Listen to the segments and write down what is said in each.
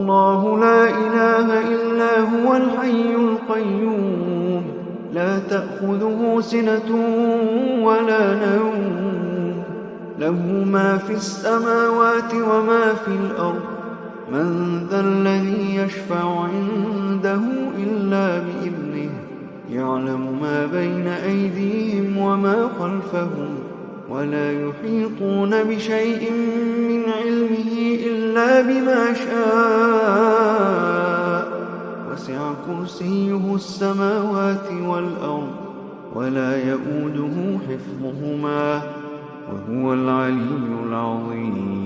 الله لا إله إلا هو الحي القيوم لا تأخذه سنة ولا نوم له ما في السماوات وما في الأرض من ذا الذي يشفع عنده إلا بإذنه يعلم ما بين أيديهم وما خلفهم ولا يحيطون بشيء من علمه إلا بما شاء وسع كرسيه السماوات والأرض ولا يؤوده حفظهما وهو العلي العظيم.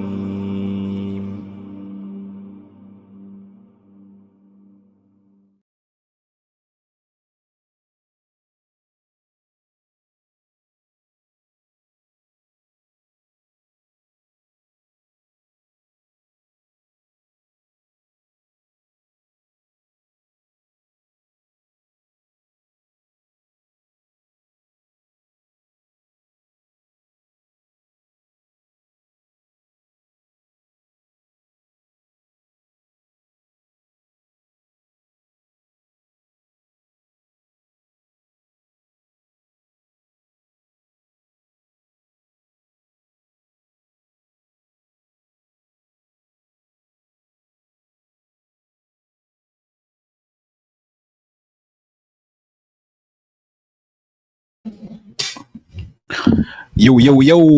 Yo, yo, yo.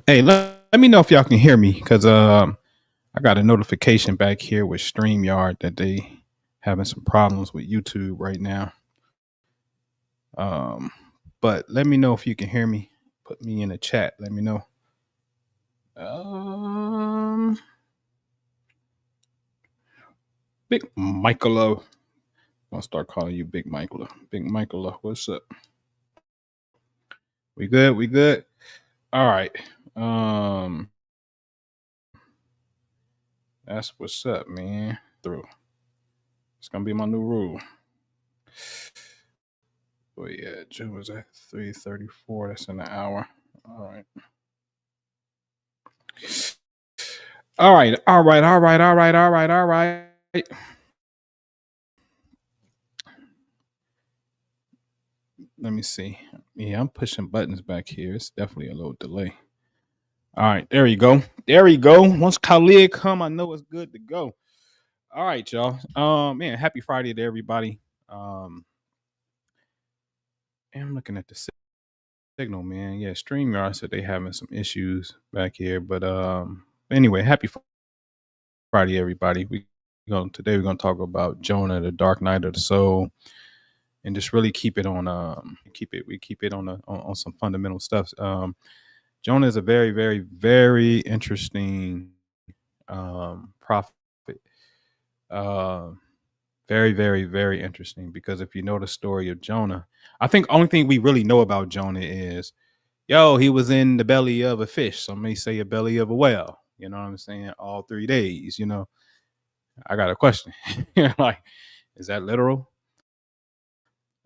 Hey, let me know if y'all can hear me, because I got a notification back here with StreamYard that they having some problems with YouTube right now. But let me know if you can hear me. Put me in the chat. Let me know. Big Michaela. I'll start calling you Big Michaela. Big Michaela, what's up? We good? We good? All right. That's what's up, man. Through. It's gonna be my new rule. Oh yeah, June was at 3:34. That's in an hour. All right. All right. All right. All right. All right. All right. All right. Let me see. Yeah, I'm pushing buttons back here. It's definitely a little delay. All right, there you go. There you go. Once Khalid come, I know it's good to go. All right, y'all. Man, happy Friday to everybody. I'm looking at the signal, man. Yeah, StreamYard said they having some issues back here, but anyway, happy Friday, everybody. Today we're gonna talk about Jonah, the Dark Night of the Soul, and just really keep it on on some fundamental stuff. Jonah is a very, very, very interesting prophet. Very, very, very interesting, because if you know the story of Jonah, I think only thing we really know about Jonah is, he was in the belly of a fish. Some may say a belly of a whale. You know what I'm saying? All 3 days. I got a question. Like, is that literal?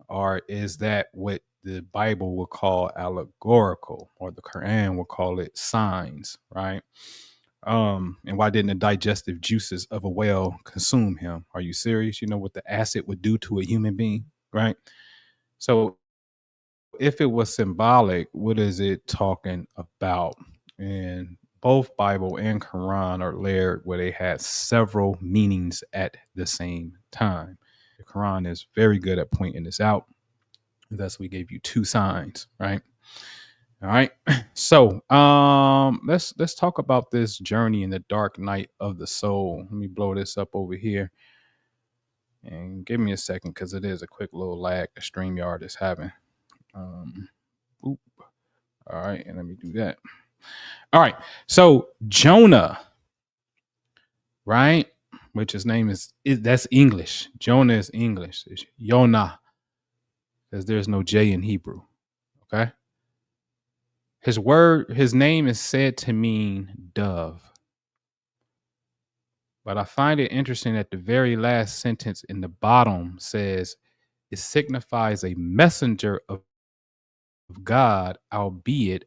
Or is that what the Bible will call allegorical, or the Qur'an will call it signs, right? And why didn't the digestive juices of a whale consume him? Are you serious? You know what the acid would do to a human being, right? So if it was symbolic, what is it talking about? And both Bible and Quran are layered, where they had several meanings at the same time. The Quran is very good at pointing this out. Thus, we gave you 2 signs, right? All right. So let's talk about this journey in the dark night of the soul. Let me blow this up over here. And give me a second, because it is a quick little lag the StreamYard is having. All right, and let me do that. All right. So Jonah, right? Which his name that's English. Jonah is English. It's Yonah, because there's no J in Hebrew. Okay. His name is said to mean dove. But I find it interesting that the very last sentence in the bottom says it signifies a messenger of God, albeit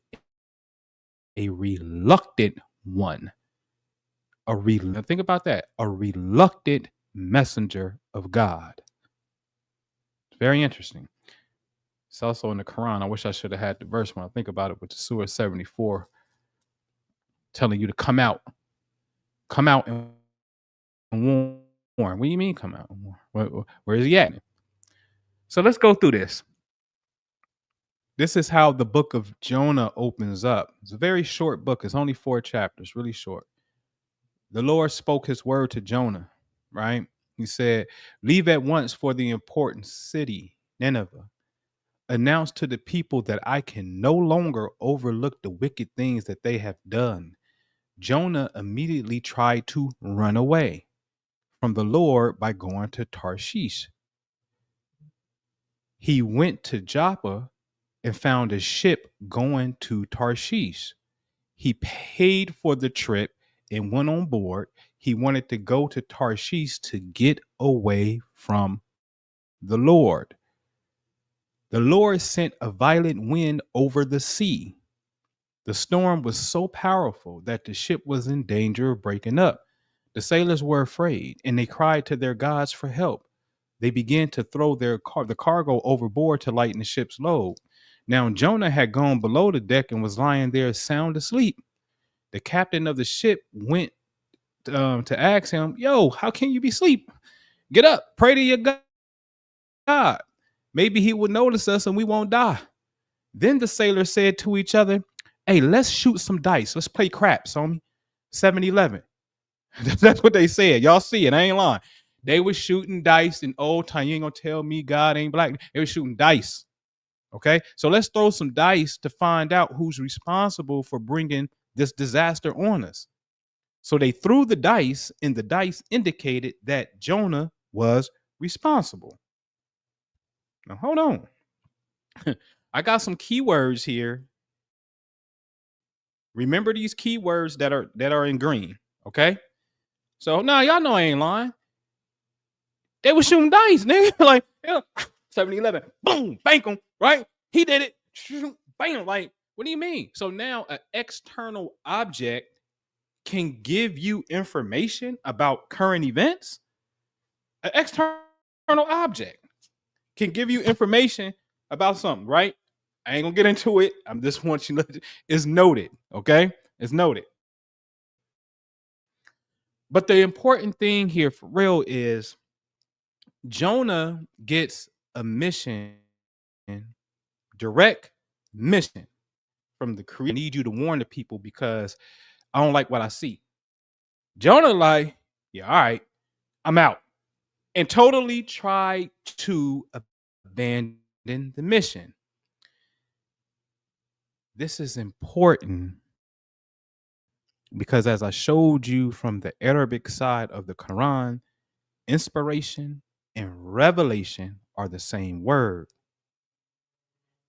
a reluctant one. Think about that. A reluctant messenger of God. Very interesting. It's also in the Quran. I wish I should have had the verse when I think about it, with the Surah 74, telling you to come out and warn. What do you mean come out and warn? Where is he at? So let's go through this. This is how the book of Jonah opens up. It's a very short book. It's only 4 chapters, really short. The Lord spoke his word to Jonah, right? He said, leave at once for the important city, Nineveh. Announce to the people that I can no longer overlook the wicked things that they have done. Jonah immediately tried to run away from the Lord by going to Tarshish. He went to Joppa and found a ship going to Tarshish. He paid for the trip and went on board. He wanted to go to Tarshish to get away from the Lord. The Lord sent a violent wind over the sea. The storm was so powerful that the ship was in danger of breaking up. The sailors were afraid and they cried to their gods for help. They began to throw the cargo overboard to lighten the ship's load. Now Jonah had gone below the deck and was lying there sound asleep. The captain of the ship went to ask him, yo, how can you be asleep? Get up, pray to your God. Maybe he will notice us and we won't die. Then the sailors said to each other, hey, let's shoot some dice. Let's play craps, homie. 7-Eleven. That's what they said. Y'all see it. I ain't lying. They were shooting dice in old time. You ain't gonna tell me God ain't black. They were shooting dice. Okay, so let's throw some dice to find out who's responsible for bringing this disaster on us. So they threw the dice, and the dice indicated that Jonah was responsible. Now, hold on. I got some keywords here. Remember these keywords that are in green, okay? So now y'all know I ain't lying. They were shooting dice, nigga. Like 7-Eleven, boom, bank them, right? He did it, bam. Like, what do you mean? So now an external object can give you information about current events. An external object can give you information about something, right? I ain't gonna get into it. I'm just want you to, it's noted, okay? It's noted. But the important thing here for real is Jonah gets a mission, direct mission from the Creator. I need you to warn the people because I don't like what I see. Jonah like, yeah, all right, I'm out. And totally tried to abandon the mission. This is important because as I showed you from the Arabic side of the Quran, inspiration and revelation are the same word.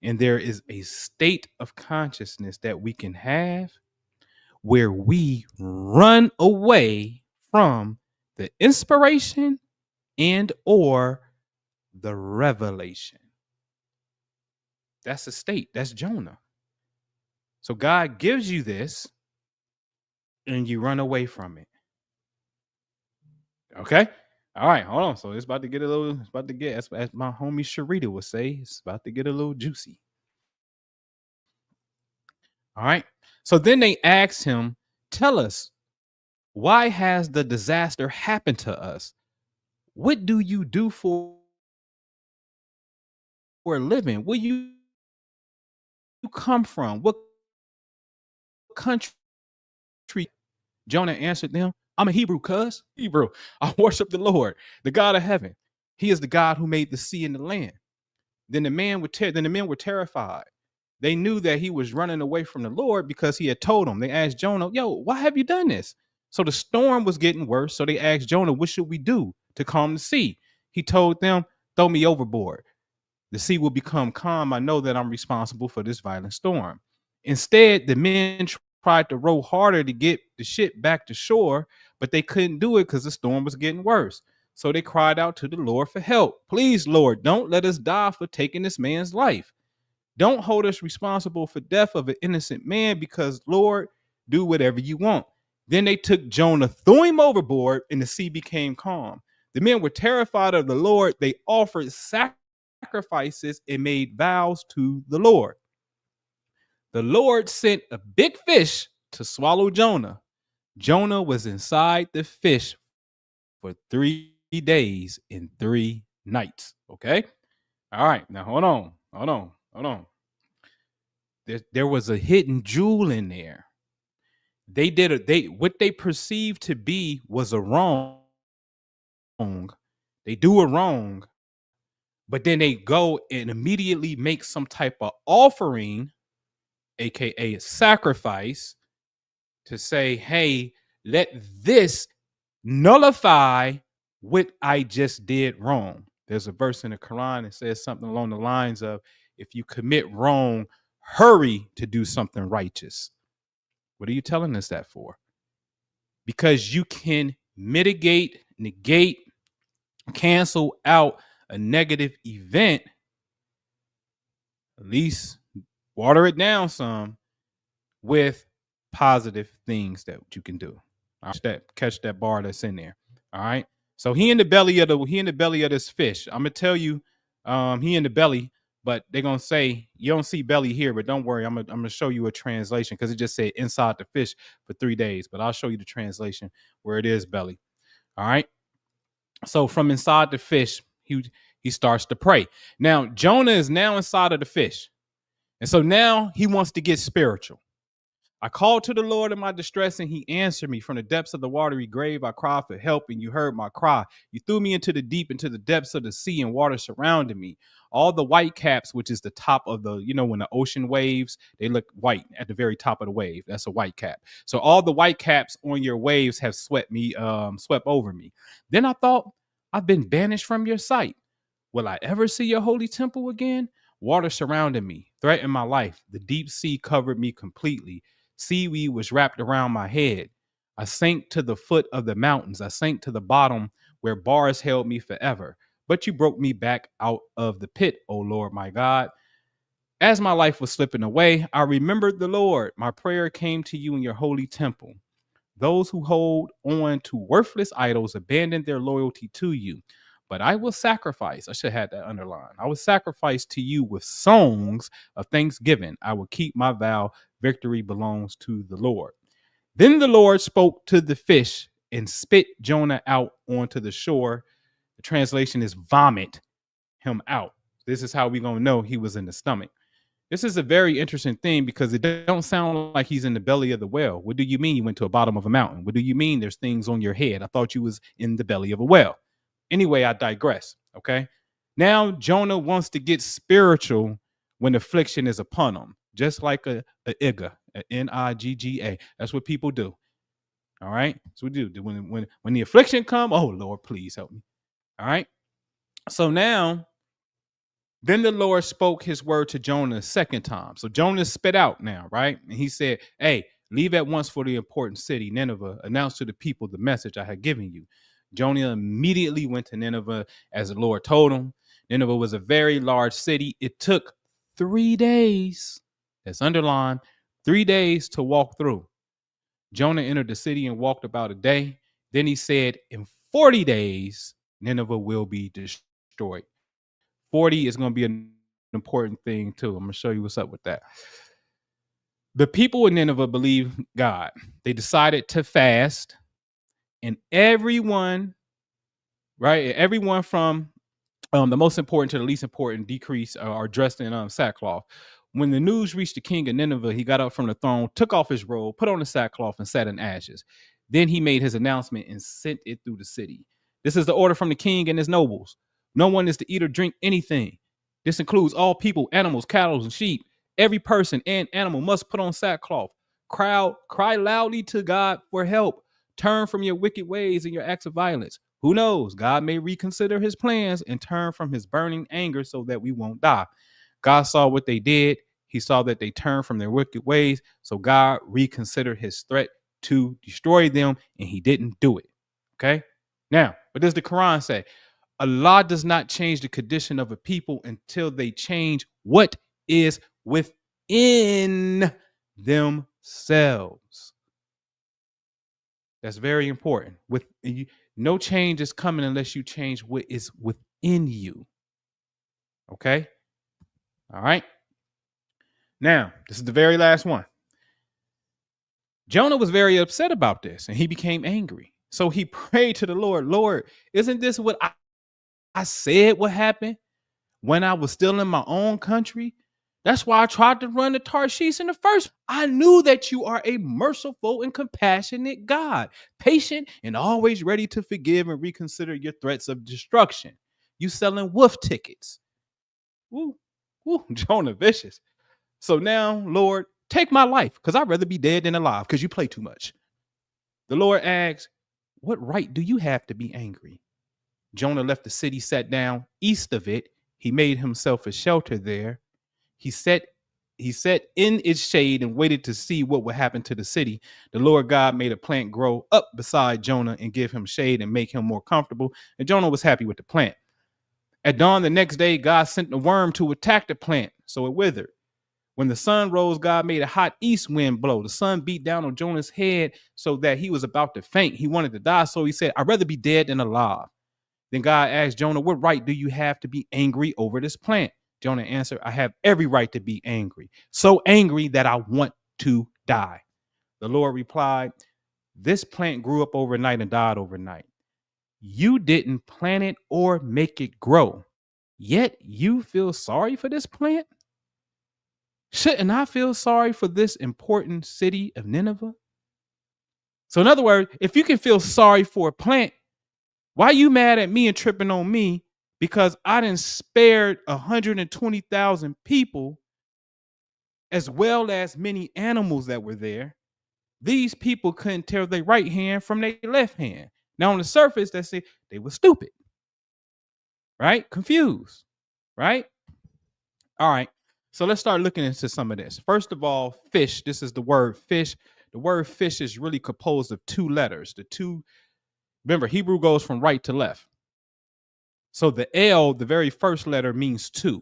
And there is a state of consciousness that we can have where we run away from the inspiration and or the revelation. That's a state. That's Jonah. So God gives you this and you run away from it. Okay? All right, hold on. So it's about to get as my homie Sharita would say, it's about to get a little juicy. All right. So then they asked him, tell us, why has the disaster happened to us? What do you do for a living? Where you come from? What country? Jonah answered them, I'm a Hebrew, cuz. Hebrew. I worship the Lord, the God of heaven. He is the God who made the sea and the land. Then the men were terrified. They knew that he was running away from the Lord because he had told them. They asked Jonah, yo, why have you done this? So the storm was getting worse. So they asked Jonah, what should we do to calm the sea? He told them, throw me overboard. The sea will become calm. I know that I'm responsible for this violent storm. Instead, the men tried to row harder to get the ship back to shore, but they couldn't do it because the storm was getting worse. So they cried out to the Lord for help. Please, Lord, don't let us die for taking this man's life. Don't hold us responsible for death of an innocent man because, Lord, do whatever you want. Then they took Jonah, threw him overboard, and the sea became calm. The men were terrified of the Lord. They offered sacrifices and made vows to the Lord. The Lord sent a big fish to swallow Jonah. Jonah was inside the fish for 3 days and 3 nights. Okay. All right. Now hold on. There was a hidden jewel in there. What they perceived to be was a wrong. They do a wrong, but then they go and immediately make some type of offering, aka a sacrifice, to say, hey, let this nullify what I just did wrong. There's a verse in the Quran that says something along the lines of, if you commit wrong, hurry to do something righteous. What are you telling us that for? Because you can mitigate, negate, cancel out a negative event, at least water it down some with positive things that you can do. Catch that bar that's in there. All right. So he in the belly of this fish. I'm gonna tell you, he in the belly, but they're gonna say you don't see belly here, but don't worry, I'm gonna show you a translation because it just said inside the fish for 3 days, but I'll show you the translation where it is belly. All right. So from inside the fish, he starts to pray. Now Jonah is now inside of the fish, and so now he wants to get spiritual. I called to the Lord in my distress, and he answered me. From the depths of the watery grave, I cried for help, and you heard my cry. You threw me into the deep, into the depths of the sea, and water surrounded me. All the white caps, which is the top of the, when the ocean waves, they look white at the very top of the wave. That's a white cap. So all the white caps on your waves have swept over me. Then I thought, I've been banished from your sight. Will I ever see your holy temple again? Water surrounded me, threatened my life. The deep sea covered me completely. Seaweed was wrapped around my head. I sank to the foot of the mountains. I sank to the bottom where bars held me forever. But you broke me back out of the pit, O Lord, my God. As my life was slipping away, I remembered the Lord. My prayer came to you in your holy temple. Those who hold on to worthless idols abandon their loyalty to you. But I will sacrifice. I should have had that underlined. I will sacrifice to you with songs of thanksgiving. I will keep my vow. Victory belongs to the Lord. Then the Lord spoke to the fish and spit Jonah out onto the shore. The translation is vomit him out. This is how we're going to know he was in the stomach. This is a very interesting thing because it don't sound like he's in the belly of the whale. What do you mean you went to the bottom of a mountain? What do you mean there's things on your head? I thought you was in the belly of a whale. Anyway, I digress. Okay. Now Jonah wants to get spiritual when affliction is upon him, just like a igga, a N-I-G-G-A. That's what people do. All right. That's what we do. When the affliction come, oh Lord, please help me. All right. So now, then the Lord spoke his word to Jonah a second time. So Jonah spit out now, right? And he said, hey, leave at once for the important city, Nineveh. Announce to the people the message I had given you. Jonah immediately went to Nineveh as the Lord told him. Nineveh was a very large city. It took 3 days, that's underlined, 3 days to walk through. Jonah entered the city and walked about a day. Then he said, in 40 days, Nineveh will be destroyed. 40 is going to be an important thing too. I'm going to show you what's up with that. The people in Nineveh believed God. They decided to fast, and everyone from the most important to the least important decrease are dressed in sackcloth. When the news reached the king of Nineveh, he got up from the throne, took off his robe, put on the sackcloth, and sat in ashes. Then he made his announcement and sent it through the city. This is the order from the king and his nobles. No one is to eat or drink anything. This includes all people, animals, cattle, and sheep. Every person and animal must put on sackcloth. Cry loudly to God for help. Turn from your wicked ways and your acts of violence. Who knows? God may reconsider his plans and turn from his burning anger so that we won't die. God saw what they did. He saw that they turned from their wicked ways. So God reconsidered his threat to destroy them, and he didn't do it. Okay? Now, what does the Quran say? Allah does not change the condition of a people until they change what is within themselves. That's very important. No change is coming unless you change what is within you. Okay? All right. Now, this is the very last one. Jonah was very upset about this and he became angry. So he prayed to the Lord, Lord, isn't this what I said would happen when I was still in my own country? That's why I tried to run to Tarshish in the first. I knew that you are a merciful and compassionate God, patient and always ready to forgive and reconsider your threats of destruction. You selling wolf tickets. Woo, woo, Jonah vicious. So now, Lord, take my life because I'd rather be dead than alive because you play too much. The Lord asks, what right do you have to be angry? Jonah left the city, sat down east of it. He made himself a shelter there. He sat in its shade and waited to see what would happen to the city. The Lord God made a plant grow up beside Jonah and give him shade and make him more comfortable. And Jonah was happy with the plant. At dawn the next day, God sent a worm to attack the plant, so it withered. When the sun rose, God made a hot east wind blow. The sun beat down on Jonah's head so that he was about to faint. He wanted to die, so he said, I'd rather be dead than alive. Then God asked Jonah, what right do you have to be angry over this plant? Jonah answered, I have every right to be angry, so angry that I want to die. The Lord replied, this plant grew up overnight and died overnight. You didn't plant it or make it grow, yet you feel sorry for this plant? Shouldn't I feel sorry for this important city of Nineveh? So in other words, if you can feel sorry for a plant, why are you mad at me and tripping on me because I done spared 120,000 people as well as many animals that were there? These people couldn't tell their right hand from their left hand. Now on the surface, that's it. They were stupid, right? Confused, right? All right. So let's start looking into some of this. First of all, fish. This is the word fish. The word fish is really composed of two letters. Remember, Hebrew goes from right to left. So the L, the very first letter, means two.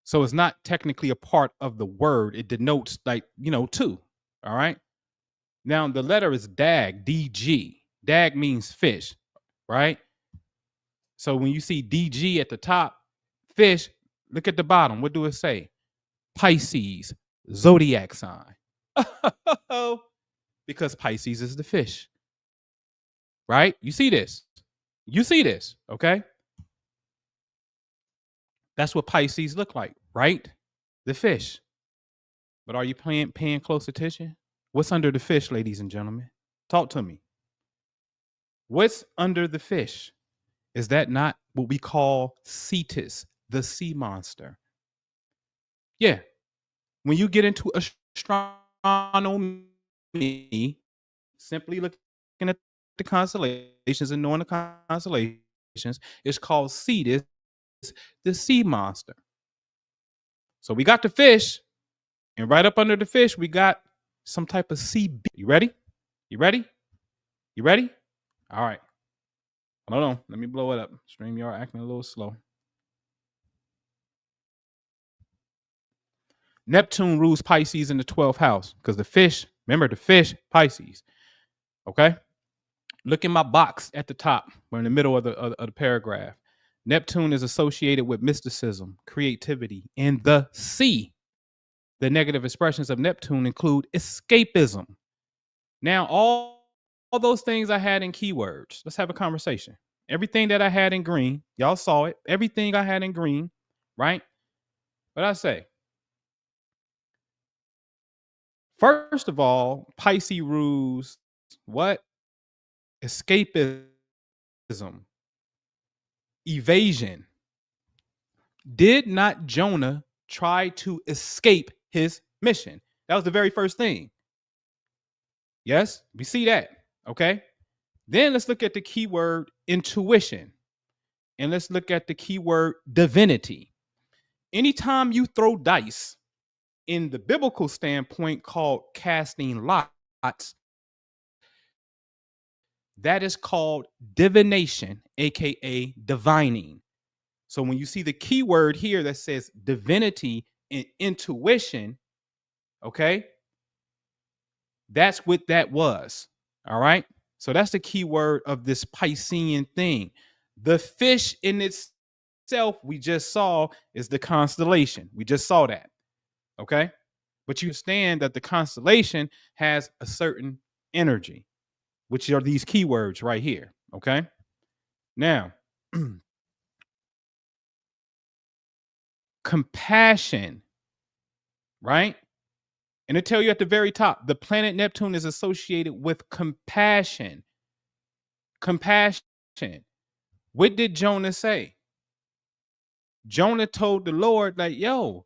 So it's not technically a part of the word. It denotes two. All right. Now the letter is dag, DG. Dag means fish, right? So when you see DG at the top, fish, look at the bottom. What do it say? Pisces, zodiac sign. Because Pisces is the fish, right? You see this. Okay? That's what Pisces look like, right? The fish. But are you paying close attention? What's under the fish, ladies and gentlemen? Talk to me. What's under the fish? Is that not what we call Cetus, the sea monster? Yeah. When you get into astronomy, simply looking at the constellations and knowing the constellations, it's called Cetus, the sea monster. So we got the fish, and right up under the fish, we got some type of sea. You ready? All right. Hold on. Let me blow it up. StreamYard acting a little slow. Neptune rules Pisces in the 12th house because the fish, remember the fish, Pisces. Okay. Look in my box at the top. We're in the middle of the paragraph. Neptune is associated with mysticism, creativity, and the sea. The negative expressions of Neptune include escapism. Now, all those things I had in keywords. Let's have a conversation. Everything that I had in green, y'all saw it. Everything I had in green, right? But I say, first of all, Pisces rules what? Escapism, evasion. Did not Jonah try to escape his mission? That was the very first thing. Yes, we see that. Okay. Then let's look at the keyword intuition. And let's look at the keyword divinity. Anytime you throw dice in the biblical standpoint called casting lots, that is called divination, aka divining. So when you see the keyword here that says divinity and intuition, okay, that's what that was. All right. So that's the key word of this Piscean thing. The fish in itself, we just saw, is the constellation. We just saw that. Okay. But you understand that the constellation has a certain energy, which are these keywords right here. Okay. Now, compassion, right? And it tell you at the very top, the planet Neptune is associated with compassion. Compassion. What did Jonah say? Jonah told the Lord, like, yo,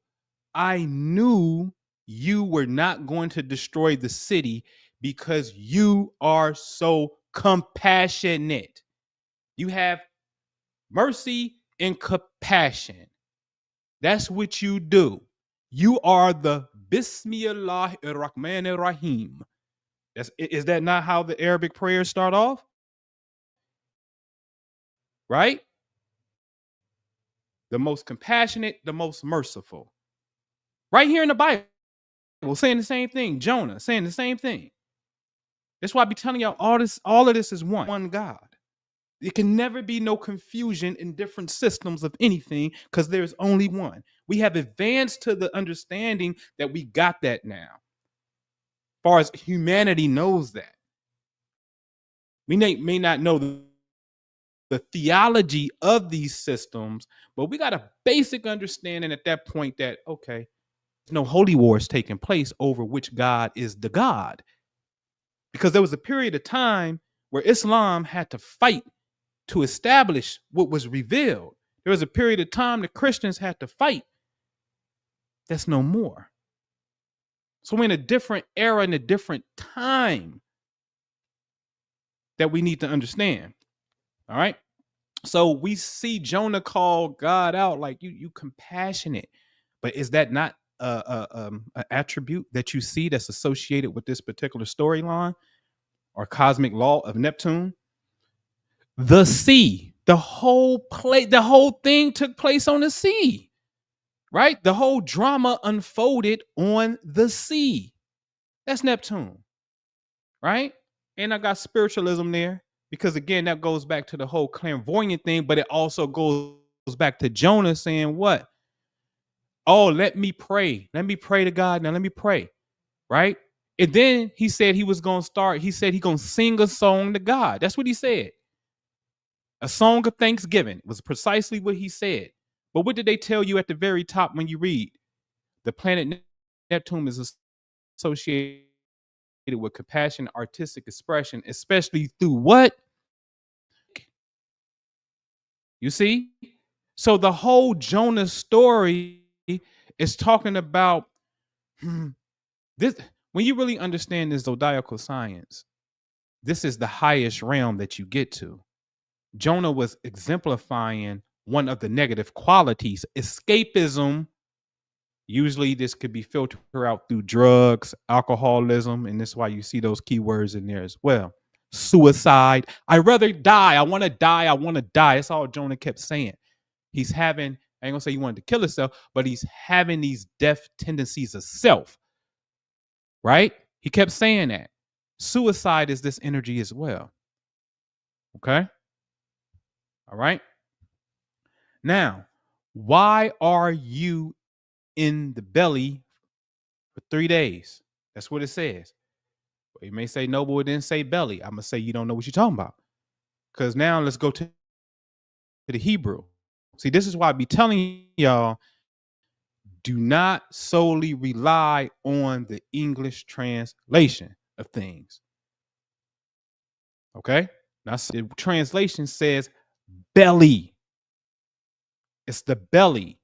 I knew you were not going to destroy the city because you are so compassionate. You have mercy and compassion. That's what you do. You are the Bismillahir-Rahmanir-Rahim. Is that not how the Arabic prayers start off? Right? The most compassionate, the most merciful. Right here in the Bible, saying the same thing. Jonah saying the same thing. That's why I be telling y'all all of this is one God. It can never be no confusion in different systems of anything because there's only one. We have advanced to the understanding that we got that now. As far as humanity knows that. We may not know the theology of these systems, but we got a basic understanding at that point that, okay, there's no holy wars taking place over which God is the God. Because there was a period of time where Islam had to fight to establish what was revealed. There was a period of time the Christians had to fight. That's no more. So we're in a different era and a different time that we need to understand. All right. So we see Jonah call God out like you compassionate, but is that not an attribute that you see that's associated with this particular storyline or cosmic law of Neptune? The sea, the whole thing took place on the sea, right? The whole drama unfolded on the sea. That's Neptune, right? And I got spiritualism there because, again, that goes back to the whole clairvoyant thing, but it also goes back to Jonah saying what? Oh, let me pray. Let me pray to God. Now let me pray, right? And then he said he was going to start. He said he's going to sing a song to God. That's what he said. A song of thanksgiving was precisely what he said. But what did they tell you at the very top when you read? The planet Neptune is associated with compassion, artistic expression, especially through what? You see? So the whole Jonah story is talking about this. When you really understand this zodiacal science, this is the highest realm that you get to. Jonah was exemplifying one of the negative qualities, escapism. Usually this could be filtered out through drugs, alcoholism, and this is why you see those keywords in there as well. Suicide. I'd rather die. I want to die. I want to die. That's all Jonah kept saying. He's having, I ain't gonna say he wanted to kill himself, but he's having these death tendencies of self, right? He kept saying that. Suicide is this energy as well. Okay? All right? Now, why are you in the belly for 3 days? That's what it says. You may say, no, but it didn't say belly. I'm going to say you don't know what you're talking about. Because now let's go to the Hebrew. See, this is why I be telling y'all, do not solely rely on the English translation of things. Okay? Now, the translation says belly. It's the belly.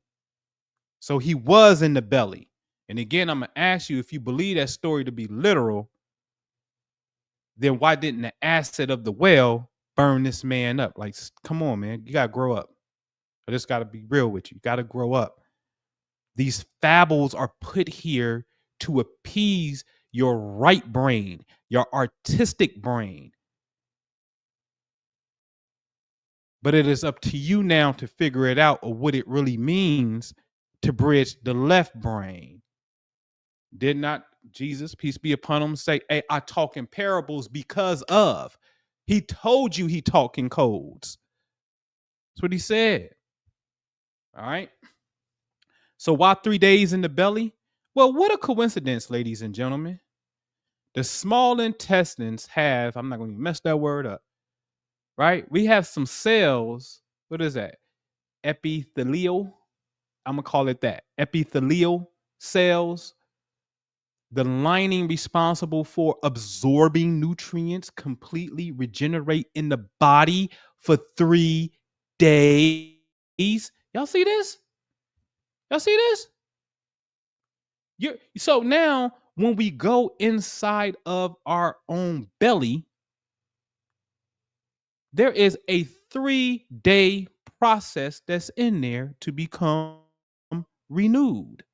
So he was in the belly. And again, I'm going to ask you, if you believe that story to be literal, then why didn't the acid of the well burn this man up? Like, come on, man. You got to grow up. I just got to be real with you. You got to grow up. These fables are put here to appease your right brain, your artistic brain. But it is up to you now to figure it out, or what it really means to bridge the left brain. Did not Jesus, peace be upon him, say, hey, I talk in parables because of. He told you he talk in codes. That's what he said. All right. So why 3 days in the belly? Well, what a coincidence, ladies and gentlemen. The small intestines have, I'm not going to mess that word up, right? We have some cells. What is that? Epithelial. I'm going to call it that. Epithelial cells. The lining responsible for absorbing nutrients completely regenerate in the body for 3 days. Y'all see this? Y'all see this? So now when we go inside of our own belly, there is a 3-day process that's in there to become renewed.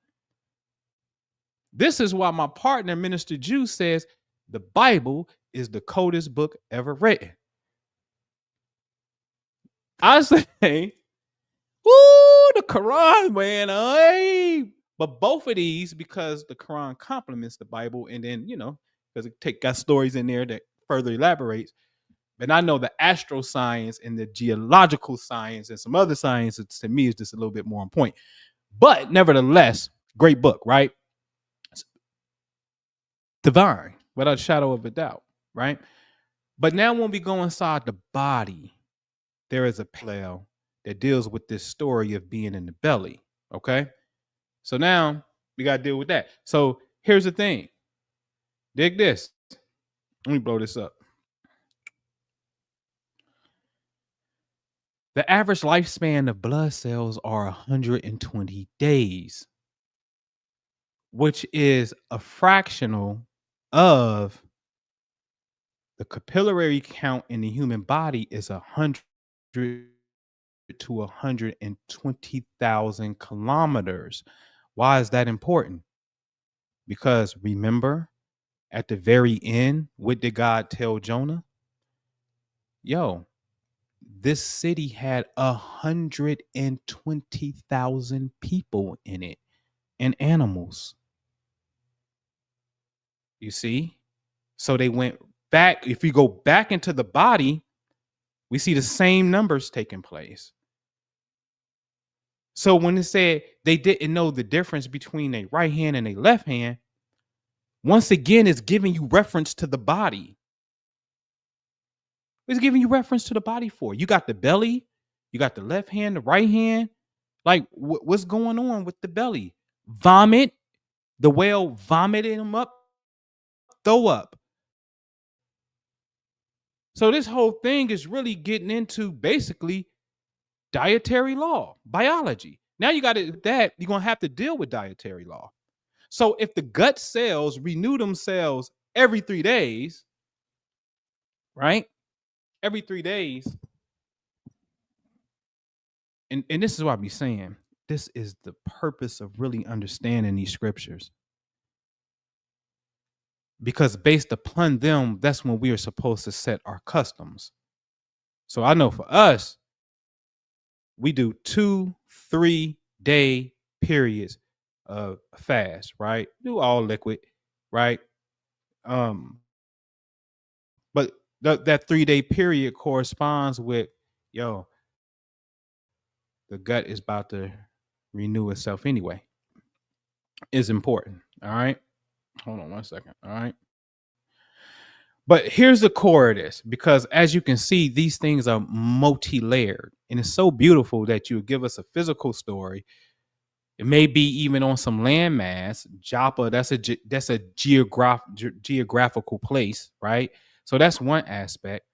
This is why my partner, Minister Jew, says the Bible is the coldest book ever written. I say, ooh, the Quran, man. Hey. But both of these, because the Quran complements the Bible, and then, because it got stories in there that further elaborates. And I know the astro science and the geological science and some other sciences, to me, is just a little bit more on point. But nevertheless, great book, right? Divine, without a shadow of a doubt, right? But now when we go inside the body, there is a parallel that deals with this story of being in the belly, okay? So now we got to deal with that. So here's the thing. Dig this. Let me blow this up. The average lifespan of blood cells are 120 days, which is a fractional of the capillary count in the human body is 100 to 120,000 kilometers. Why is that important? Because remember, at the very end, what did God tell Jonah? Yo, this city had 120,000 people in it and animals. You see? So they went back. If we go back into the body, we see the same numbers taking place. So when it said they didn't know the difference between a right hand and a left hand, once again, it's giving you reference to the body. It's giving you reference to the body for. You got the belly, you got the left hand, the right hand. Like, what's going on with the belly? Vomit. The whale vomited him up, throw up. So this whole thing is really getting into basically dietary law, biology. Now you got that, you're going to have to deal with dietary law. So if the gut cells renew themselves every 3 days, right? Every 3 days. And this is what I be saying. This is the purpose of really understanding these scriptures. Because based upon them, that's when we are supposed to set our customs. So I know for us, we do 2-3 day periods of fast, right? Do all liquid, right? But that 3 day period corresponds with, the gut is about to renew itself anyway. It's important. All right. Hold on 1 second. All right. But here's the core of this, because as you can see, these things are multi-layered, and it's so beautiful that you give us a physical story. It may be even on some landmass. Joppa, that's a geographical place, right? So that's one aspect,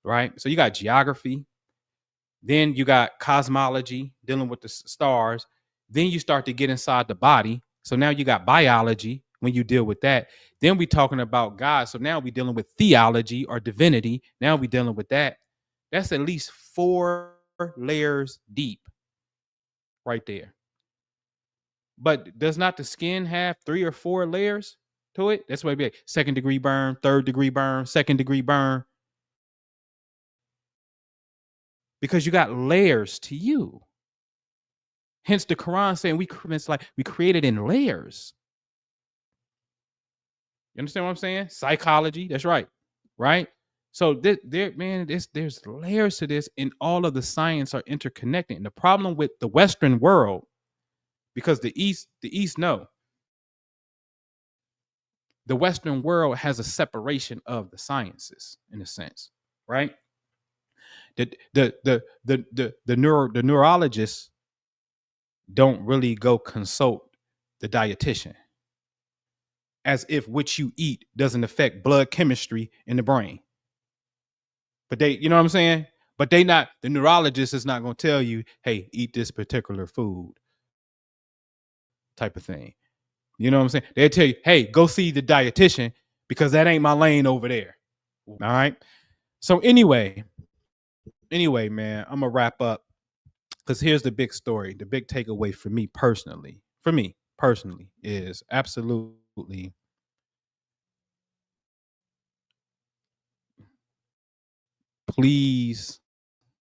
right? So you got geography, then you got cosmology, dealing with the stars. Then you start to get inside the body. So now you got biology when you deal with that. Then we're talking about God. So now we're dealing with theology or divinity. Now we're dealing with that. That's at least 4 layers deep right there. But does not the skin have 3 or 4 layers to it? That's why it'd be like 2nd degree burn, 3rd degree burn, 2nd degree burn. Because you got layers to you. Hence the Quran saying we created in layers. You understand what I'm saying? Psychology. That's right. Right. So there's layers to this, and all of the science are interconnected. And the problem with the Western world, because the East know the Western world has a separation of the sciences in a sense, right? The neurologists don't really go consult the dietitian, as if what you eat doesn't affect blood chemistry in the brain. But they, you know what I'm saying? But the neurologist is not going to tell you, hey, eat this particular food type of thing. You know what I'm saying? They'll tell you, hey, go see the dietitian because that ain't my lane over there. All right. So anyway, man, I'm going to wrap up because here's the big story. The big takeaway for me personally is absolutely please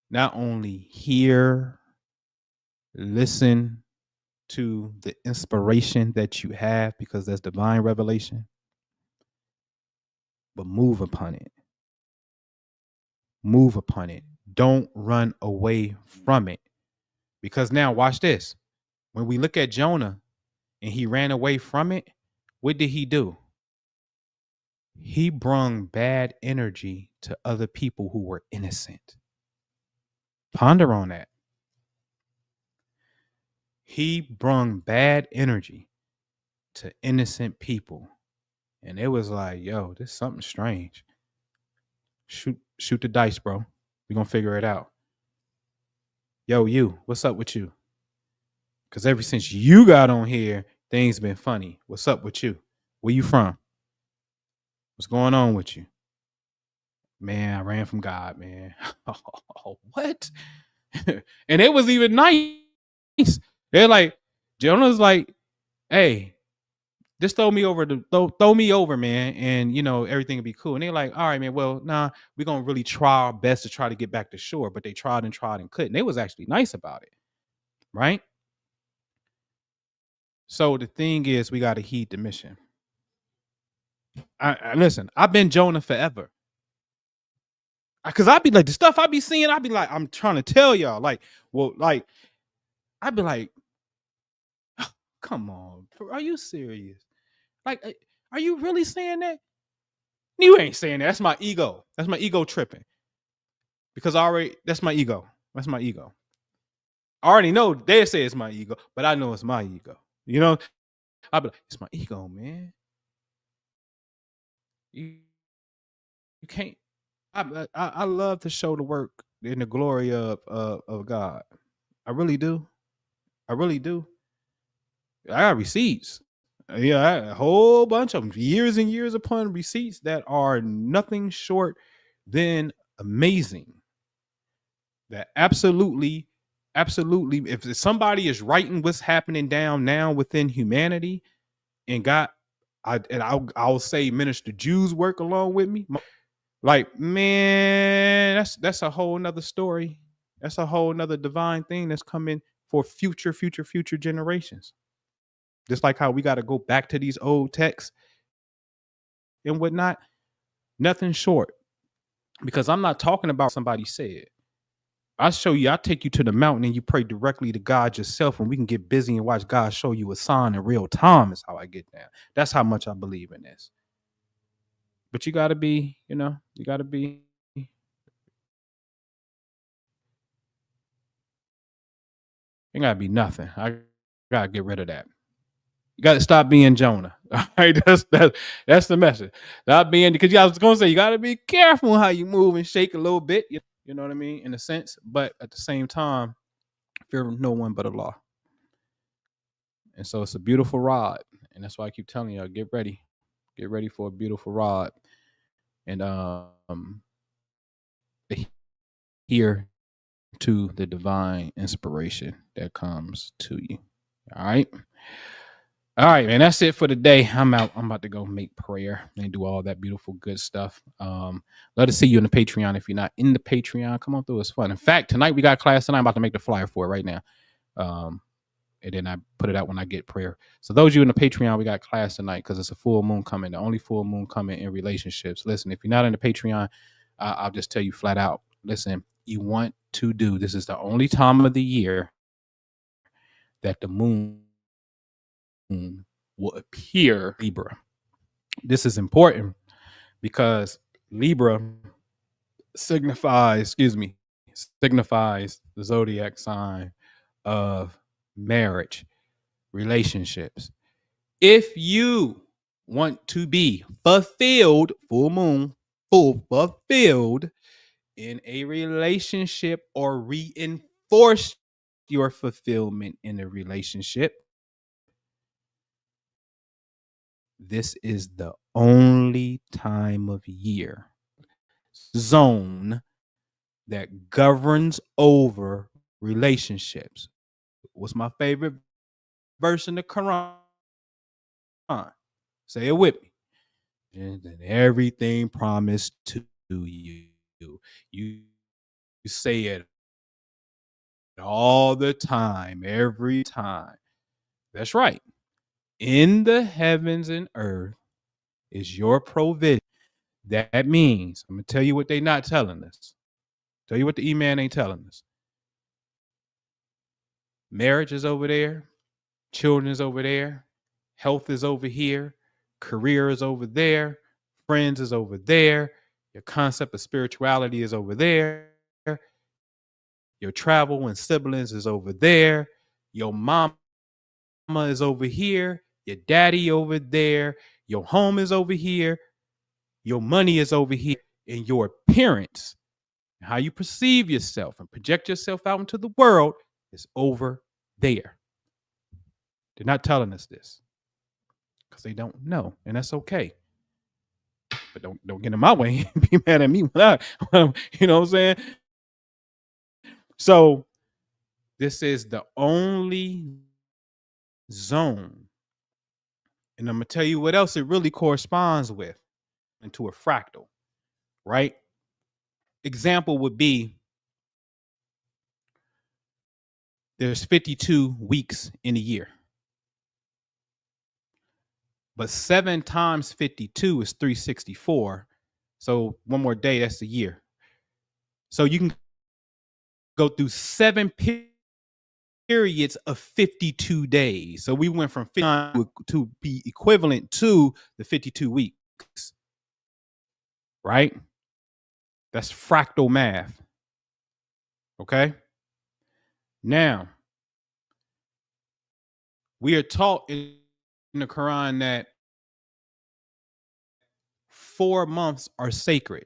not only hear, listen to the inspiration that you have because that's divine revelation, but move upon it. Move upon it. Don't run away from it. Because now watch this. When we look at Jonah and he ran away from it, what did he do? He brung bad energy to other people who were innocent. Ponder on that. He brung bad energy to innocent people. And it was like, yo, this is something strange. Shoot the dice, bro. We're going to figure it out. Yo, you, what's up with you? Because ever since you got on here, things been funny. What's up with you? Where you from? What's going on with you? Man, I ran from God, man. What? And it was even nice. They're like, Jonah's like, hey, just throw me over, man, and everything will be cool. And they're like, all right, man, well, nah, we're gonna really try our best to try to get back to shore. But they tried and couldn't. They was actually nice about it, right? So the thing is, we got to heed the mission. I listen, I've been Jonah forever. Cause I'd be like, the stuff I be seeing, I'd be like, I'm trying to tell y'all, like, well, like, I'd be like, come on, are you serious? Like, are you really saying that? You ain't saying that. That's my ego. That's my ego tripping. Because that's my ego. That's my ego. I already know they say it's my ego, but I know it's my ego. I'd be like, it's my ego, man. You can't. I love to show the work and the glory of God. I really do. I got receipts. Yeah, a whole bunch of them, years and years upon receipts that are nothing short than amazing. That absolutely, if somebody is writing what's happening down now within humanity, and I'll say Minister Jews work along with me. Like, man, that's a whole nother story. That's a whole nother divine thing that's coming for future generations. Just like how we got to go back to these old texts and whatnot. Nothing short. Because I'm not talking about somebody said. I'll take you to the mountain and you pray directly to God yourself, and we can get busy and watch God show you a sign in real time is how I get down. That's how much I believe in this. But you got to be, you got to be. It got to be nothing. I got to get rid of that. You got to stop being Jonah. All right, that's the message. Stop being, because I was going to say, you got to be careful how you move and shake a little bit. You know what I mean? In a sense. But at the same time, fear no one but Allah. And so it's a beautiful ride. And that's why I keep telling y'all, get ready. Get ready for a beautiful ride. And adhere to the divine inspiration that comes to you. All right, man. That's it for today. I'm out. I'm about to go make prayer and do all that beautiful good stuff. Let us see you in the Patreon. If you're not in the Patreon, come on through. It's fun. In fact, tonight we got class, and I'm about to make the flyer for it right now. and then I put it out when I get prayer. So those of you in the Patreon, we got class tonight because it's a full moon coming. The only full moon coming in relationships. Listen, if you're not in the Patreon, I'll just tell you flat out. Listen, you want to do. This is the only time of the year that the moon will appear Libra. This is important because Libra signifies the zodiac sign of marriage, relationships. If you want to be fulfilled, full moon, fulfilled in a relationship or reinforce your fulfillment in a relationship, this is the only time of year zone that governs over relationships. What's my favorite verse in the Quran? Say it with me. And everything promised to you. You say it all the time, every time. That's right. In the heavens and earth is your provision. That means, I'm going to tell you what they're not telling us. Tell you what the E-Man ain't telling us. Marriage is over there. Children is over there. Health is over here. Career is over there. Friends is over there. Your concept of spirituality is over there. Your travel and siblings is over there. Your mama is over here. Your daddy over there. Your home is over here. Your money is over here. And your appearance, how you perceive yourself and project yourself out into the world is over there. They're not telling us this because they don't know, and that's okay. But don't get in my way and be mad at me when I, you know what I'm saying? So this is the only zone. And I'm going to tell you what else it really corresponds with into a fractal, right? Example would be there's 52 weeks in a year. But 7 times 52 is 364. So one more day, that's a year. So you can go through 7 periods of 52 days. So we went from 50 to be equivalent to the 52 weeks, right? That's fractal math. Okay. Now, we are taught in the Quran that 4 months are sacred.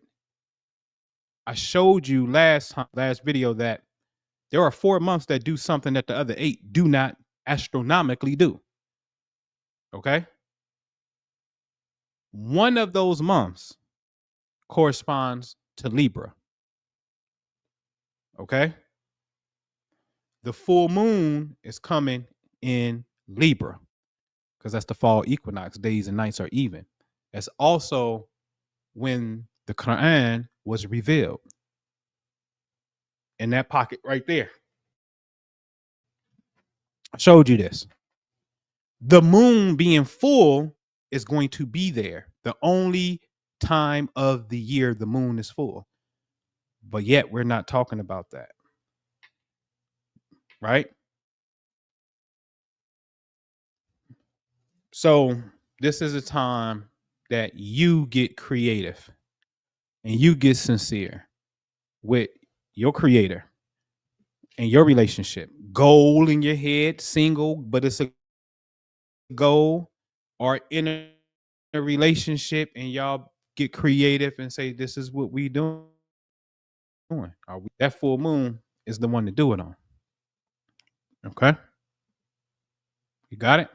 I showed you last video that there are 4 months that do something that the other 8 do not astronomically do. Okay. One of those months corresponds to Libra. Okay. The full moon is coming in Libra because that's the fall equinox. Days and nights are even. That's also when the Qur'an was revealed. In that pocket right there. I showed you this. The moon being full is going to be there. The only time of the year the moon is full. But yet we're not talking about that. Right? So this is a time that you get creative and you get sincere with your creator and your relationship. Goal in your head, single, but it's a goal, or in a relationship and y'all get creative and say, this is what we doing. That full moon is the one to do it on. Okay. You got it?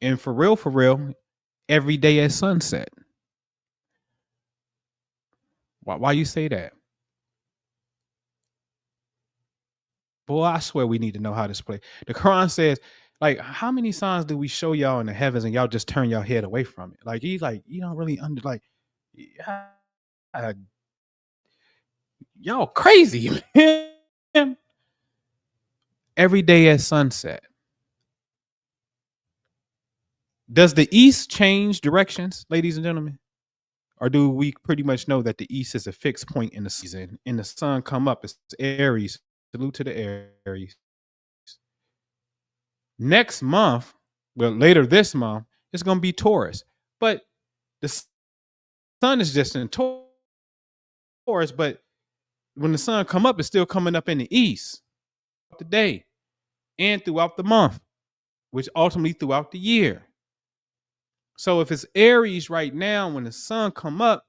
And for real, every day at sunset. Why you say that? Boy, I swear we need to know how this play. The Quran says, like, how many signs do we show y'all in the heavens and y'all just turn your head away from it? Like, he's like, you don't really y'all crazy, man. every day at sunset. Does the east change directions, ladies and gentlemen? Or do we pretty much know that the east is a fixed point in the season and the sun come up? It's Aries. Salute to the Aries. Next month, well, later this month, it's going to be Taurus. But the sun is just in Taurus, but when the sun come up, it's still coming up in the east the day and throughout the month, which ultimately throughout the year. So if it's Aries right now, when the sun come up,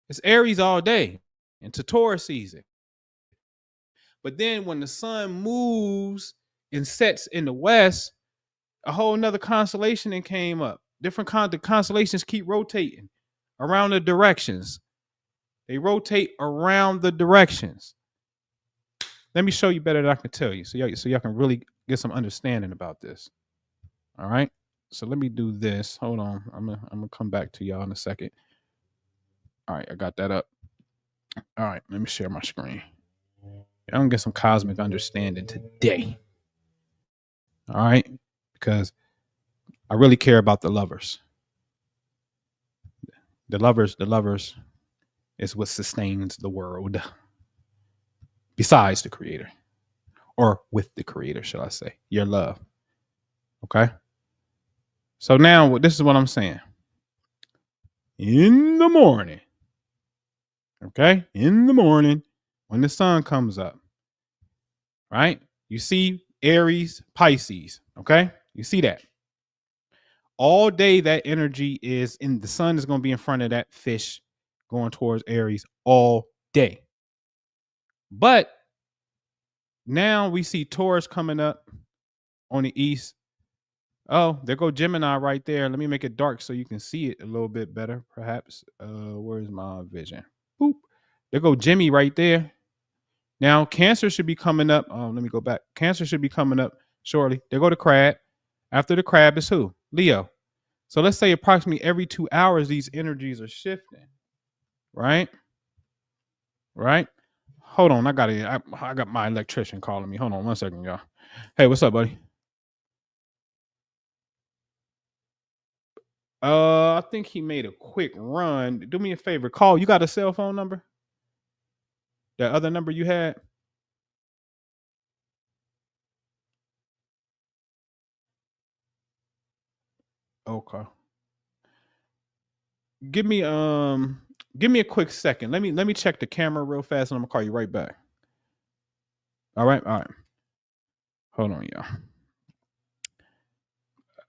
it's Aries all day into Taurus season. But then when the sun moves and sets in the west, a whole nother constellation then came up. The constellations keep rotating around the directions. They rotate around the directions. Let me show you better than I can tell you, so y'all can really get some understanding about this. All right. So let me do this. Hold on. I'm gonna come back to y'all in a second. All right, I got that up. All right, let me share my screen. I'm gonna get some cosmic understanding today. All right, because I really care about the lovers. The lovers is what sustains the world. Besides the creator. Or with the creator, shall I say. Your love. Okay? So now this is what I'm saying. In the morning. Okay? In the morning, when the sun comes up. Right? You see Aries, Pisces. Okay? You see that. All day that energy is in, the sun is going to be in front of that fish going towards Aries all day. But now we see Taurus coming up on the east. Oh, there go Gemini right there. Let me make it dark so you can see it a little bit better, perhaps. Where's my vision? Boop. There go Jimmy right there. Now Cancer should be coming up. Let me go back. Cancer should be coming up shortly. There go the Crab. After the Crab is who? Leo. So let's say approximately every 2 hours, these energies are shifting. Right? Right? Hold on. I got my electrician calling me. Hold on 1 second, y'all. Hey, what's up, buddy? I think he made a quick run. Do me a favor. Call. You got a cell phone number? That other number you had? Okay. Give me a quick second. Let me check the camera real fast and I'm gonna call you right back. All right. Hold on, y'all.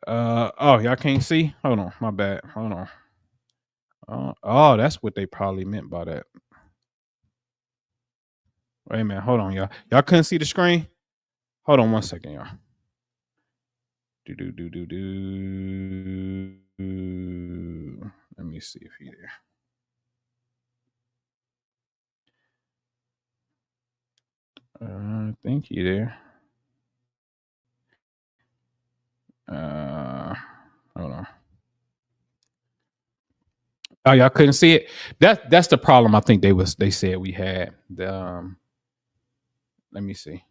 Oh, y'all can't see? Hold on, my bad. Hold on. Oh, that's what they probably meant by that. Wait a minute, hold on, y'all. Y'all couldn't see the screen? Hold on 1 second, y'all. Let me see if he's there. I think he there. Hold on. Oh, y'all couldn't see it. That's the problem. I think they said we had. Let me see.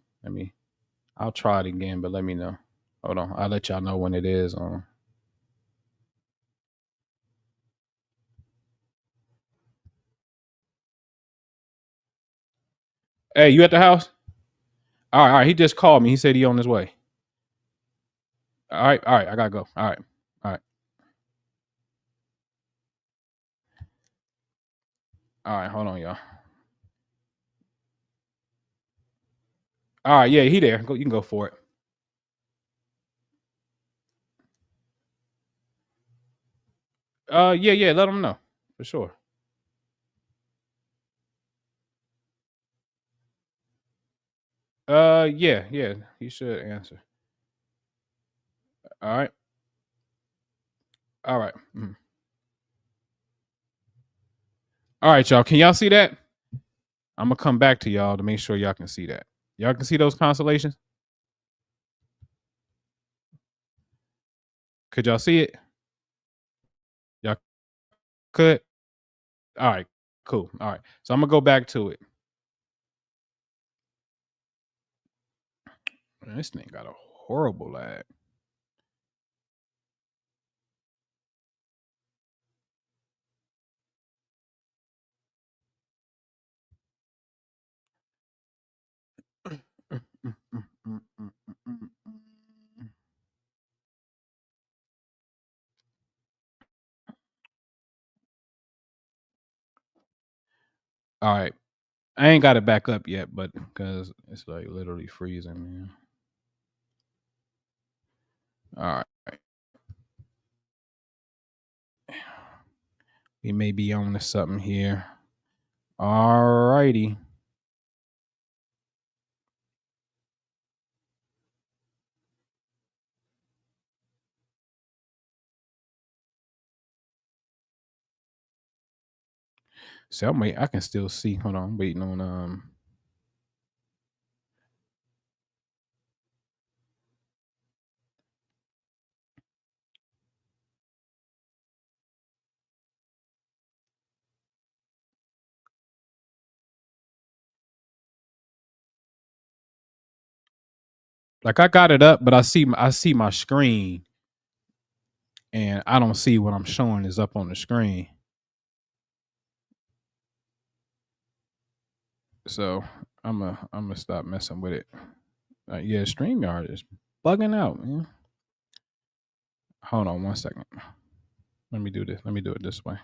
I'll try it again, but let me know. Hold on. I'll let y'all know when it is. Hey, you at the house? All right. He just called me. He said he on his way. All right. I gotta go. All right. All right. Hold on, y'all. All right. Yeah, he there. Go. You can go for it. Yeah. Let him know for sure. Yeah. He should answer. All right. All right. All right, y'all. Can y'all see that? I'm gonna come back to y'all to make sure y'all can see that. Y'all can see those constellations? Could y'all see it? Y'all could? All right, cool. All right. So I'm gonna go back to it. This thing got a horrible lag. All right. I ain't got it back up yet, but because it's like literally freezing, man. All right. We may be on to something here. All righty. So I can still see. Hold on, I'm waiting on like I got it up, but I see my screen, and I don't see what I'm showing is up on the screen. So I'm gonna stop messing with it. Yeah, StreamYard is bugging out, man. Hold on 1 second. Let me do this. Let me do it this way.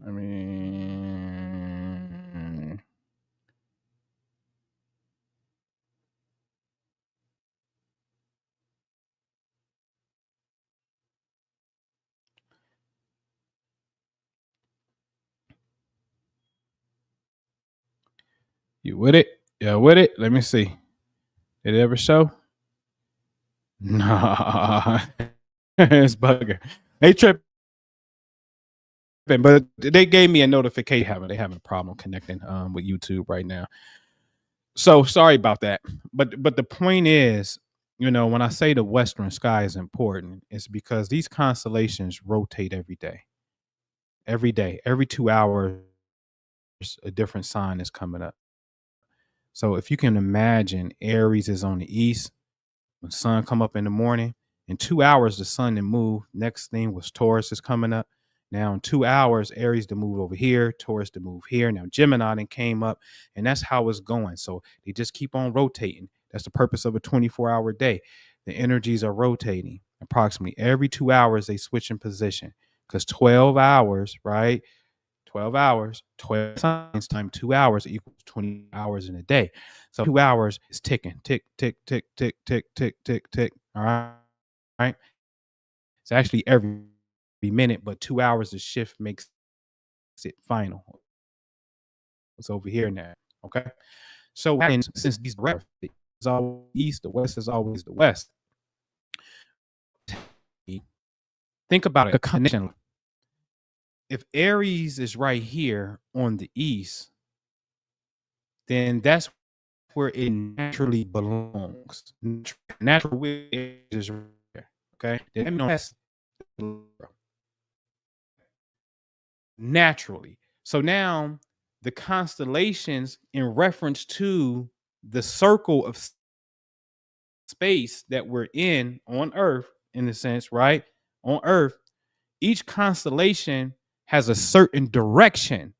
I mean, you with it? Yeah, with it. Let me see. Did it ever show? Nah, it's bugging. They tripping, but they gave me a notification. They having a problem connecting with YouTube right now. So sorry about that. But the point is, when I say the western sky is important, it's because these constellations rotate every day. Every day, every 2 hours, a different sign is coming up. So if you can imagine, Aries is on the east. When the sun come up in the morning, in 2 hours the sun then move. Next thing was Taurus is coming up. Now in 2 hours, Aries to move over here, Taurus to move here. Now Gemini then came up, and that's how it's going. So they just keep on rotating. That's the purpose of a 24-hour day. The energies are rotating. Approximately every 2 hours they switch in position, because 12 hours, right? 12 hours, 12 signs times 2 hours equals 20 hours in a day. So 2 hours is ticking, tick, tick, tick, tick, tick, tick, tick, tick. All right. It's actually every minute, but 2 hours of shift makes it final. It's over here now. Okay. So since these is always east, the west is always the west. Think about it, a connection. If Aries is right here on the east, then that's where it naturally belongs. Natural is right there. Okay. That's naturally. So now the constellations in reference to the circle of space that we're in on Earth, in a sense, right? On Earth, each constellation has a certain direction,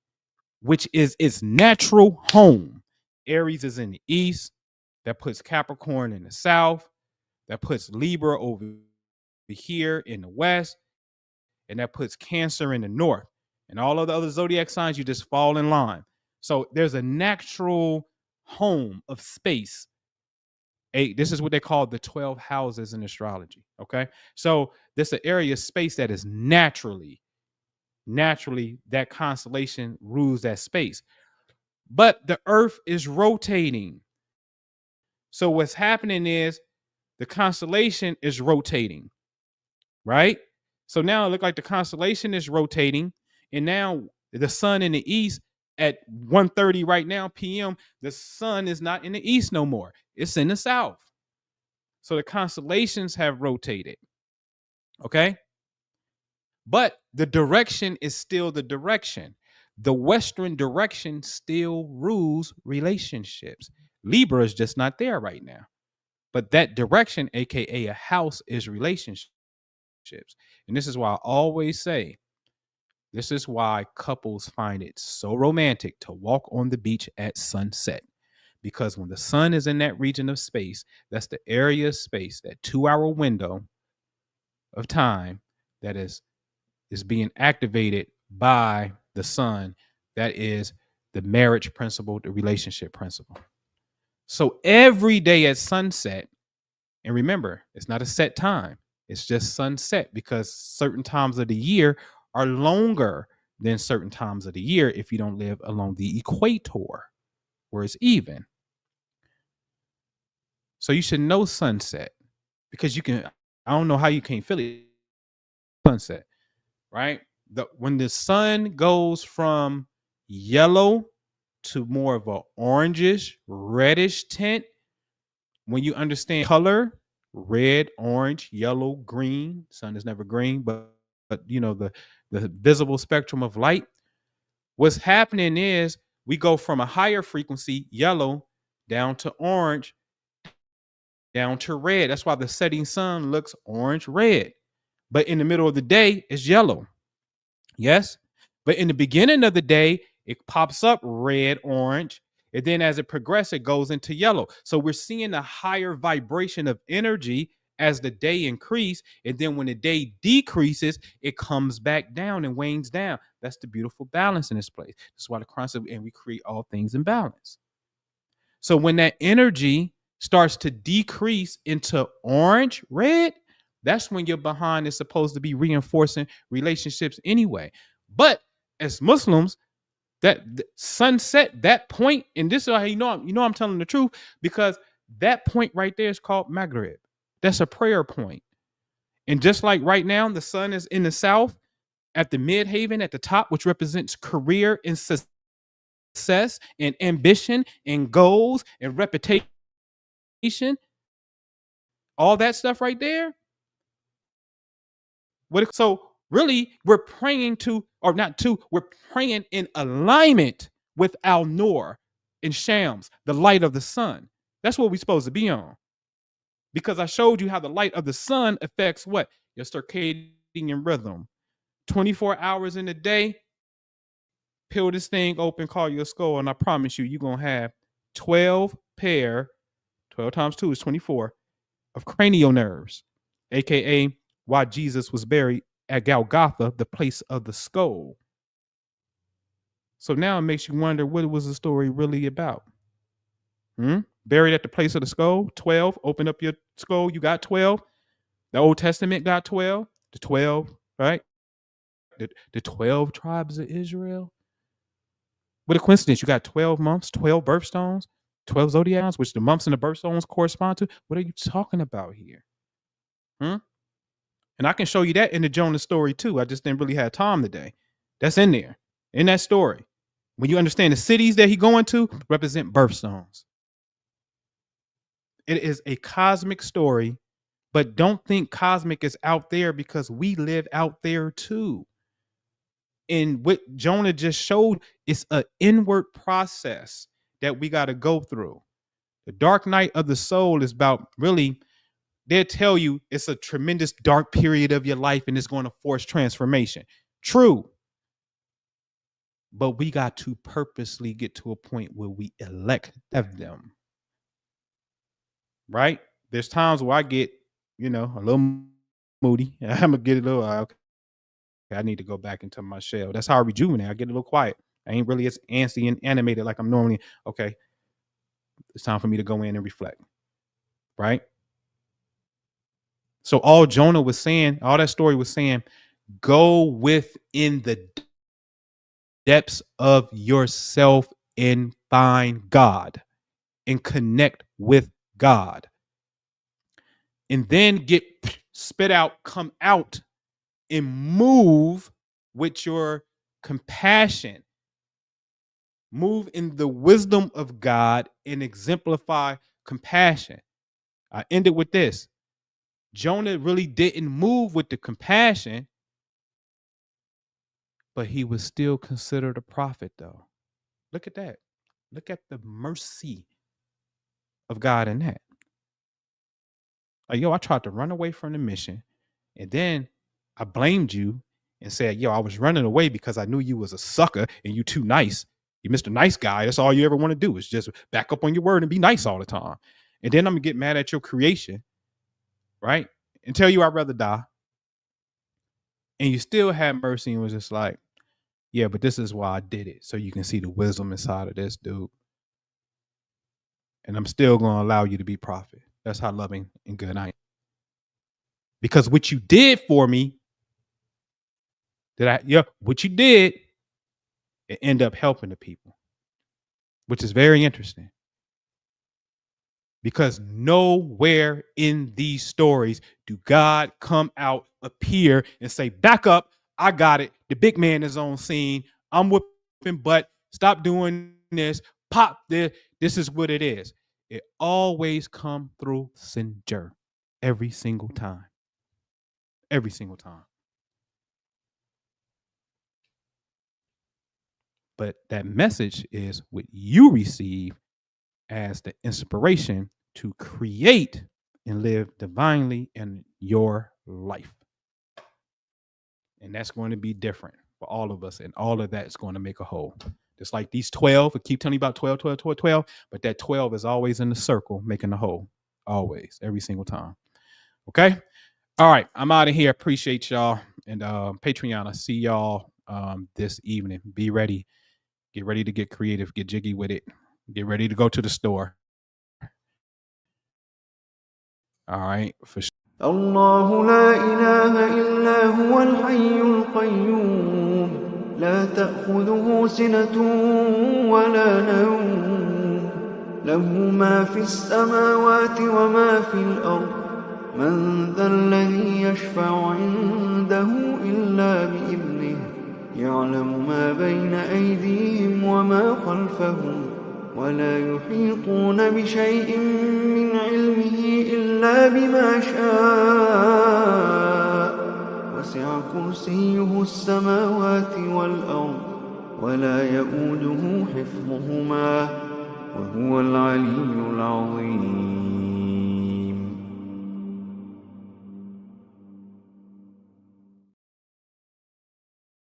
which is its natural home. Aries is in the east. That puts Capricorn in the south. That puts Libra over here in the west. And that puts Cancer in the north. And all of the other zodiac signs, you just fall in line. So there's a natural home of space. This is what they call the 12 houses in astrology. Okay. So this is an area of space that is naturally that constellation rules that space. But the earth is rotating. So what's happening is the constellation is rotating, right? So now it looks like the constellation is rotating, and now the sun in the east at 1:30 right now p.m., the sun is not in the east no more. It's in the south. So the constellations have rotated. Okay? But the direction is still the direction. The Western direction still rules relationships. Libra is just not there right now. But that direction, aka a house, is relationships. And this is why I always say, this is why couples find it so romantic to walk on the beach at sunset. Because when the sun is in that region of space, that's the area of space, that 2 hour window of time that is being activated by the sun. That is the marriage principle, the relationship principle. So every day at sunset, and remember, it's not a set time, it's just sunset, because certain times of the year are longer than certain times of the year if you don't live along the equator where it's even. So you should know sunset, because you can, I don't know how you can't feel it. Sunset, right? When the sun goes from yellow to more of a orangish, reddish tint, when you understand color, red, orange, yellow, green, sun is never green, but you know, the visible spectrum of light, what's happening is we go from a higher frequency, yellow, down to orange, down to red. That's why the setting sun looks orange red. But in the middle of the day, it's yellow. Yes. But in the beginning of the day, it pops up red, orange. And then as it progresses, it goes into yellow. So we're seeing a higher vibration of energy as the day increases. And then when the day decreases, it comes back down and wanes down. That's the beautiful balance in this place. That's why the Quran said, and we create all things in balance. So when that energy starts to decrease into orange, red, that's when your behind is supposed to be reinforcing relationships anyway. But as Muslims, that sunset, that point, and this is how you know I'm telling the truth, because that point right there is called Maghrib. That's a prayer point. And just like right now, the sun is in the south at the midhaven at the top, which represents career and success and ambition and goals and reputation, all that stuff right there. So really, we're praying to, or not to, we're praying in alignment with Al-Nur and Shams, the light of the sun. That's what we're supposed to be on. Because I showed you how the light of the sun affects what? Your circadian rhythm. 24 hours in a day, peel this thing open, call your skull, and I promise you, you're going to have 12 times 2 is 24, of cranial nerves, aka why Jesus was buried at Golgotha, the place of the skull. So now it makes you wonder, what was the story really about? Buried at the place of the skull, 12, open up your skull, you got 12. The Old Testament got 12, the 12, right? The 12 tribes of Israel. What a coincidence. You got 12 months, 12 birthstones, 12 zodiacs, which the months and the birthstones correspond to. What are you talking about here? And I can show you that in the Jonah story too. I just didn't really have time today. That's in there, in that story. When you understand the cities that he going to represent birthstones. It is a cosmic story, but don't think cosmic is out there, because we live out there too. And what Jonah just showed is an inward process that we got to go through. The dark night of the soul is about, really, they'll tell you it's a tremendous dark period of your life and it's going to force transformation. True. But we got to purposely get to a point where we elect them. Right? There's times where I get, a little moody. I'm going to get a little, okay, I need to go back into my shell. That's how I rejuvenate. I get a little quiet. I ain't really as antsy and animated like I'm normally. Okay, it's time for me to go in and reflect. Right? So all Jonah was saying, all that story was saying, go within the depths of yourself and find God and connect with God. And then get spit out, come out, and move with your compassion. Move in the wisdom of God and exemplify compassion. I ended with this. Jonah really didn't move with the compassion. but he was still considered a prophet, though. Look at that. Look at the mercy of God in that. Like, yo, I tried to run away from the mission, and then I blamed you and said, yo, I was running away because I knew you was a sucker and you too nice. You Mr. Nice Guy. That's all you ever want to do is just back up on your word and be nice all the time. And then I'm going to get mad at your creation, right? And tell you I'd rather die. And you still had mercy and was just like, yeah, but this is why I did it. So you can see the wisdom inside of this dude. And I'm still going to allow you to be prophet. That's how loving and good I am. Because what you did for me, what you did, it ended up helping the people, which is very interesting. Because nowhere in these stories do God come out, appear, and say, back up, I got it. The big man is on scene. I'm whipping butt. Stop doing this. Pop this. This is what it is. It always come through Sinjar every single time. Every single time. But that message is what you receive as the inspiration to create and live divinely in your life. And that's going to be different for all of us. And all of that is going to make a whole. Just like these 12, I keep telling you about 12, 12, 12, 12. But that 12 is always in the circle, making the whole. Always, every single time. Okay? All right, I'm out of here. Appreciate y'all. And Patreon, I see y'all this evening. Be ready. Get ready to get creative. Get jiggy with it. Get ready to go to the store. All right, for sure. الله لا إله إلا هو الحي القيوم لا تأخذه سنة ولا نوم له ما في السماوات وما في الأرض من ذا الذي يشفع عنده إلا بإذنه يعلم ما بين أيديهم وما خلفهم ولا يحيطون بشيء من علمه إلا بما شاء وسع كرسيه السماوات والأرض ولا يؤوده حفظهما وهو العلي العظيم